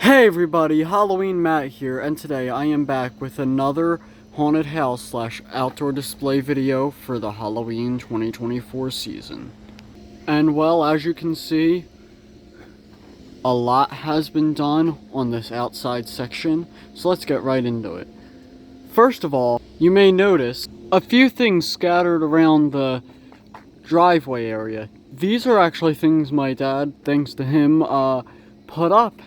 Hey everybody, Halloween Matt here, and today I am back with another haunted house slash outdoor display video for the Halloween 2024 season. And well, as you can see, a lot has been done on this outside section, so let's get right into it. First of all, you may notice a few things scattered around the driveway area. These are actually things my dad, thanks to him, put up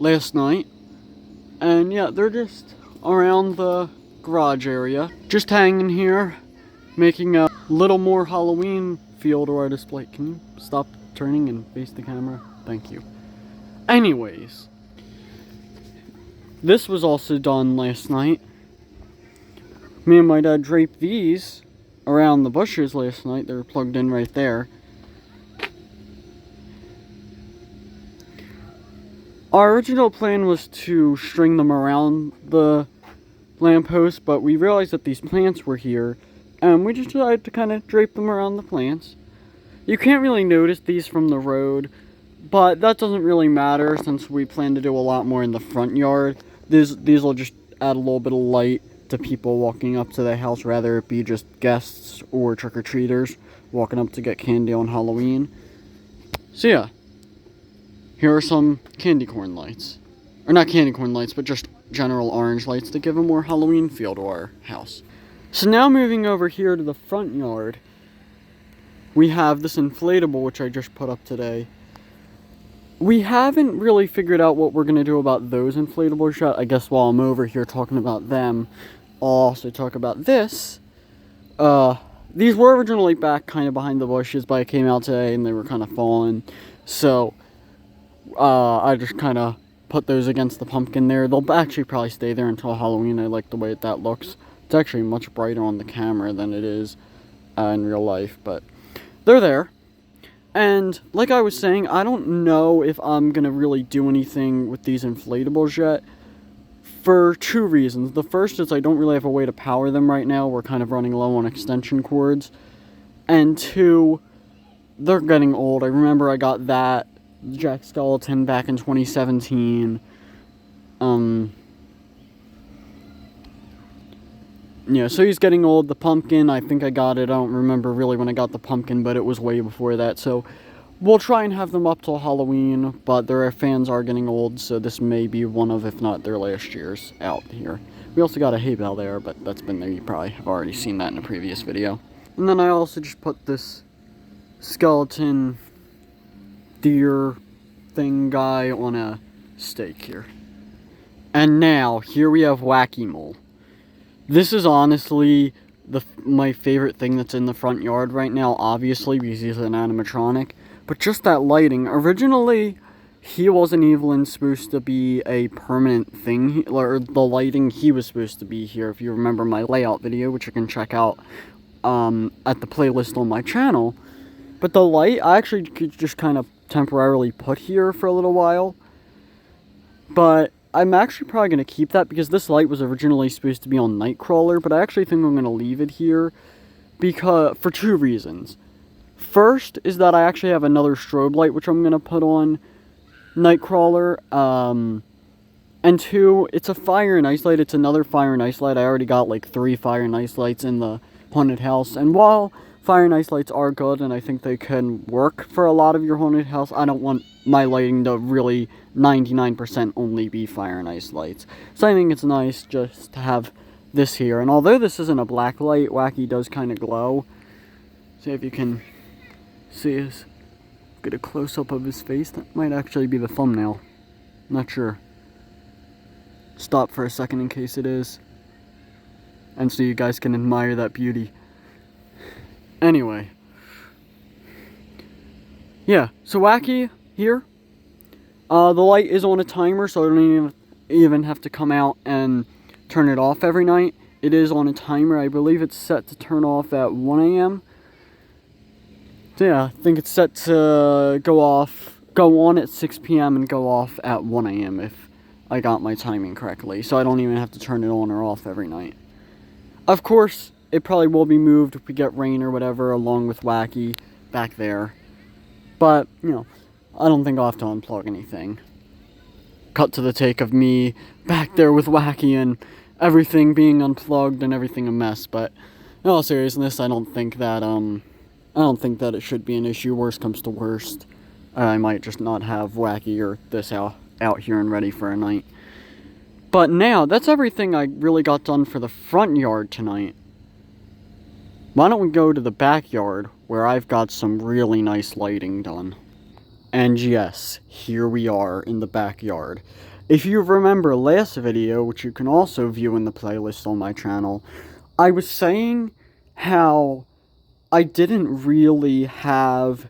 last night, and yeah, they're just around the garage area, just hanging here, making a little more Halloween feel to our display. Can you stop turning and face the camera? Thank you. Anyways, this was also done last night. Me and my dad draped these around the bushes last night. They were plugged in right there. Our original plan was to string them around the lamppost, but we realized that these plants were here, and we just decided to kind of drape them around the plants. You can't really notice these from the road, but that doesn't really matter since we plan to do a lot more in the front yard. These will just add a little bit of light to people walking up to the house, rather it be just guests or trick-or-treaters walking up to get candy on Halloween. So yeah. Here are some candy corn lights. Or not candy corn lights, but just general orange lights to give a more Halloween feel to our house. So now moving over here to the front yard, we have this inflatable which I just put up today. We haven't really figured out what we're going to do about those inflatables yet. I guess while I'm over here talking about them, I'll also talk about this. These were originally back kind of behind the bushes, but I came out today and they were kind of falling. So I just kind of put those against the pumpkin there. They'll actually probably stay there until Halloween. I like the way that looks. It's actually much brighter on the camera than it is in real life, but they're there. And like I was saying, I don't know if I'm going to really do anything with these inflatables yet for two reasons. The first is I don't really have a way to power them right now. We're kind of running low on extension cords. And two, they're getting old. I remember I got that Jack Skeleton back in 2017. Yeah, so he's getting old. The pumpkin, I think I got it. I don't remember really when I got the pumpkin, but it was way before that. So we'll try and have them up till Halloween, but their fans are getting old, so this may be one of, if not their last year's out here. We also got a hay bale there, but that's been there. You probably have already seen that in a previous video. And then I also just put this skeleton deer thing guy on a stake here. And now, here we have Whack-A-Mole. This is honestly my favorite thing that's in the front yard right now, obviously, because he's an animatronic. But just that lighting. Originally, he wasn't even supposed to be a permanent thing, or the lighting, he was supposed to be here, if you remember my layout video, which you can check out at the playlist on my channel. But the light, I actually could just kind of temporarily put here for a little while, but I'm actually probably going to keep that because this light was originally supposed to be on Nightcrawler, but I actually think I'm going to leave it here because for two reasons. First is that I actually have another strobe light which I'm going to put on Nightcrawler, and two, it's a fire and ice light. It's another fire and ice light. I already got like 3 fire and ice lights in the haunted house, and while fire and ice lights are good, and I think they can work for a lot of your haunted house, I don't want my lighting to really 99% only be fire and ice lights. So I think it's nice just to have this here. And although this isn't a black light, Wacky does kind of glow. See if you can see us. Get a close-up of his face. That might actually be the thumbnail. Not sure. Stop for a second in case it is. And so you guys can admire that beauty. Anyway, yeah, so Wacky here, the light is on a timer, so I don't even have to come out and turn it off every night. It is on a timer. I believe it's set to turn off at 1 a.m. So yeah, I think it's set to go on at 6 p.m. and go off at 1 a.m. if I got my timing correctly, so I don't even have to turn it on or off every night. Of course, it probably will be moved if we get rain or whatever, along with Wacky back there. But, you know, I don't think I'll have to unplug anything. cut to the take of me back there with Wacky and everything being unplugged and everything a mess. But in all seriousness, I don't think that it should be an issue. Worst comes to worst, I might just not have Wacky or this out here and ready for a night. But now, that's everything I really got done for the front yard tonight. Why don't we go to the backyard, where I've got some really nice lighting done. And yes, here we are in the backyard. If you remember last video, which you can also view in the playlist on my channel, I was saying how I didn't really have...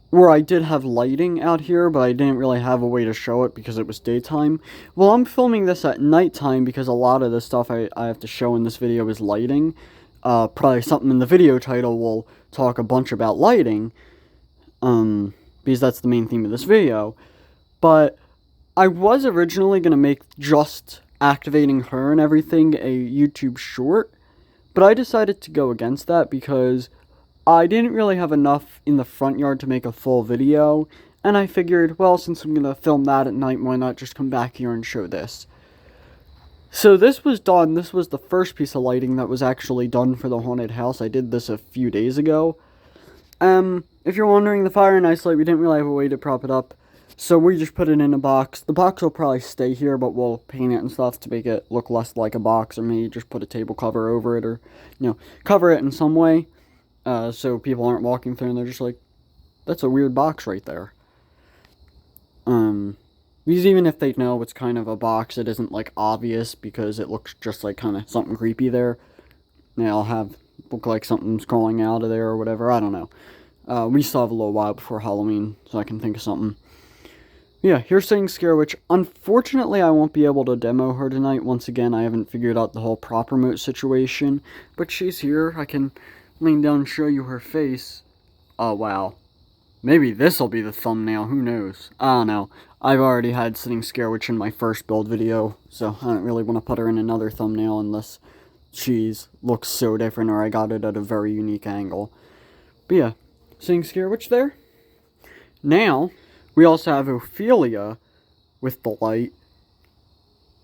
Where I did have lighting out here, but I didn't really have a way to show it because it was daytime. Well, I'm filming this at nighttime because a lot of the stuff I have to show in this video is lighting. Probably something in the video title will talk a bunch about lighting, because that's the main theme of this video. But I was originally going to make just activating her and everything a YouTube short, but I decided to go against that because I didn't really have enough in the front yard to make a full video, and I figured, well, since I'm going to film that at night, why not just come back here and show this? So this was done. This was the first piece of lighting that was actually done for the haunted house. I did this a few days ago. If you're wondering, the fire and ice light, we didn't really have a way to prop it up, so we just put it in a box. The box will probably stay here, but we'll paint it and stuff to make it look less like a box, or maybe just put a table cover over it, or, cover it in some way, so people aren't walking through and they're just like, that's a weird box right there. Because even if they know it's kind of a box, it isn't, like, obvious, because it looks just like kind of something creepy there. Yeah, look like something's crawling out of there or whatever, I don't know. We still have a little while before Halloween, so I can think of something. Yeah, here's Sitting Scare Witch. Unfortunately, I won't be able to demo her tonight. Once again, I haven't figured out the whole prop remote situation, but she's here. I can lean down and show you her face. Oh, wow. Maybe this'll be the thumbnail, who knows? I don't know. I've already had Sitting Scare Witch in my first build video, so I don't really want to put her in another thumbnail unless she's looks so different or I got it at a very unique angle. But yeah, Sitting Scare Witch there. Now, we also have Ophelia with the light.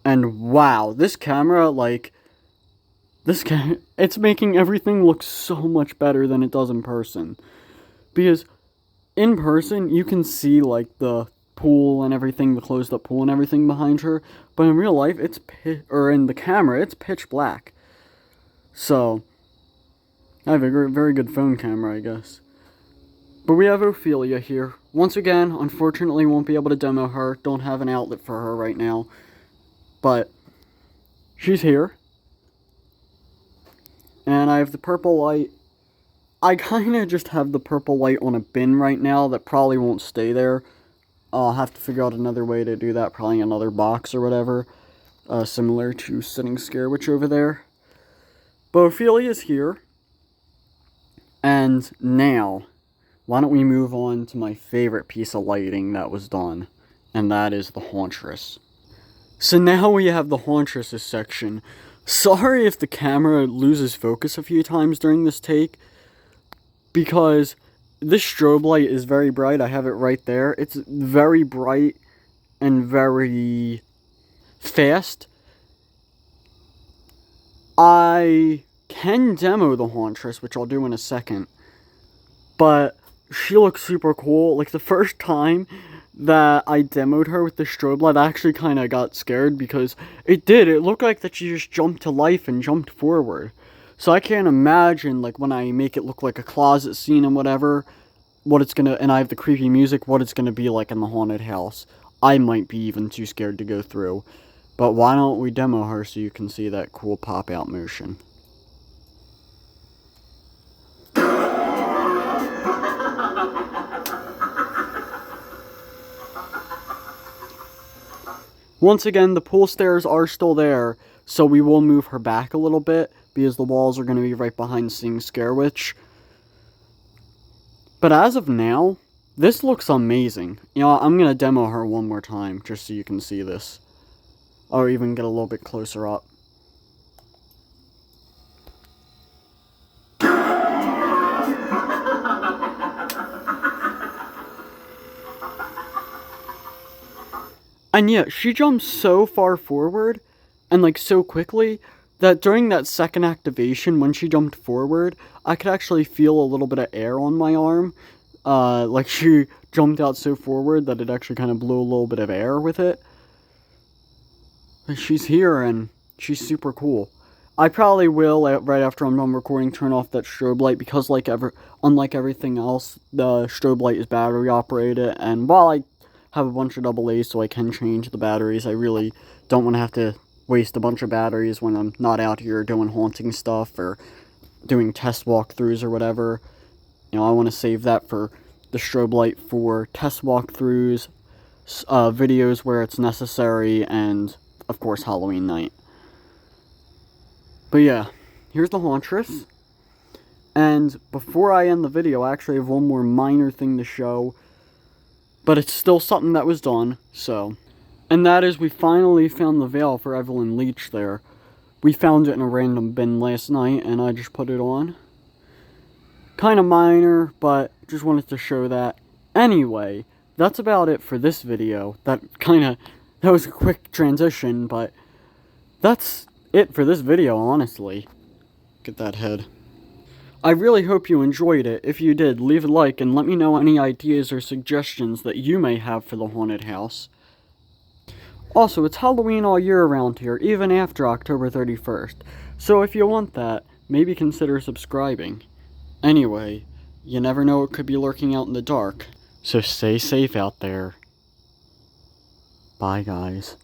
And wow, this camera, it's making everything look so much better than it does in person. Because in person, you can see, like, the pool and everything, the closed-up pool and everything behind her. But in real life, in the camera, it's pitch black. So, I have a very good phone camera, I guess. But we have Ophelia here. Once again, unfortunately, won't be able to demo her. Don't have an outlet for her right now. But she's here. And I have the purple light. I kind of just have the purple light on a bin right now that probably won't stay there. I'll have to figure out another way to do that, probably another box or whatever. Similar to Sitting Scare Witch over there. But Ophelia's here. And now, why don't we move on to my favorite piece of lighting that was done. And that is the Hauntress. So now we have the Hauntress's section. Sorry if the camera loses focus a few times during this take, because this strobe light is very bright. I have it right there. It's very bright and very fast. I can demo the Hauntress, which I'll do in a second, but she looks super cool. Like, the first time that I demoed her with the strobe light, I actually kind of got scared because it looked like that she just jumped to life and jumped forward. So I can't imagine, like, when I make it look like a closet scene and whatever, and I have the creepy music, what it's gonna be like in the haunted house. I might be even too scared to go through. But why don't we demo her so you can see that cool pop-out motion. Once again, the pool stairs are still there, so we will move her back a little bit, because the walls are going to be right behind Sitting Scare Witch. But as of now, this looks amazing. I'm going to demo her one more time, just so you can see this. Or even get a little bit closer up. And yeah, she jumps so far forward and like so quickly that during that second activation, when she jumped forward, I could actually feel a little bit of air on my arm. Like she jumped out so forward that it actually kind of blew a little bit of air with it. She's here and she's super cool. I probably will, right after I'm done recording, turn off that strobe light because unlike everything else, the strobe light is battery operated, and while I have a bunch of AA's so I can change the batteries, I really don't want to have to waste a bunch of batteries when I'm not out here doing haunting stuff or doing test walkthroughs or whatever. You know, I want to save that for the strobe light for test walkthroughs, videos where it's necessary, and of course Halloween night. But yeah, here's the Hauntress. And before I end the video, I actually have one more minor thing to show. But it's still something that was done, so. And that is, we finally found the veil for Evelyn Leach there. We found it in a random bin last night, and I just put it on. Kind of minor, but just wanted to show that. Anyway, that's about it for this video. That was a quick transition, but that's it for this video, honestly. Get that head. I really hope you enjoyed it. If you did, leave a like and let me know any ideas or suggestions that you may have for the haunted house. Also, it's Halloween all year around here, even after October 31st. So if you want that, maybe consider subscribing. Anyway, you never know what could be lurking out in the dark. So stay safe out there. Bye, guys.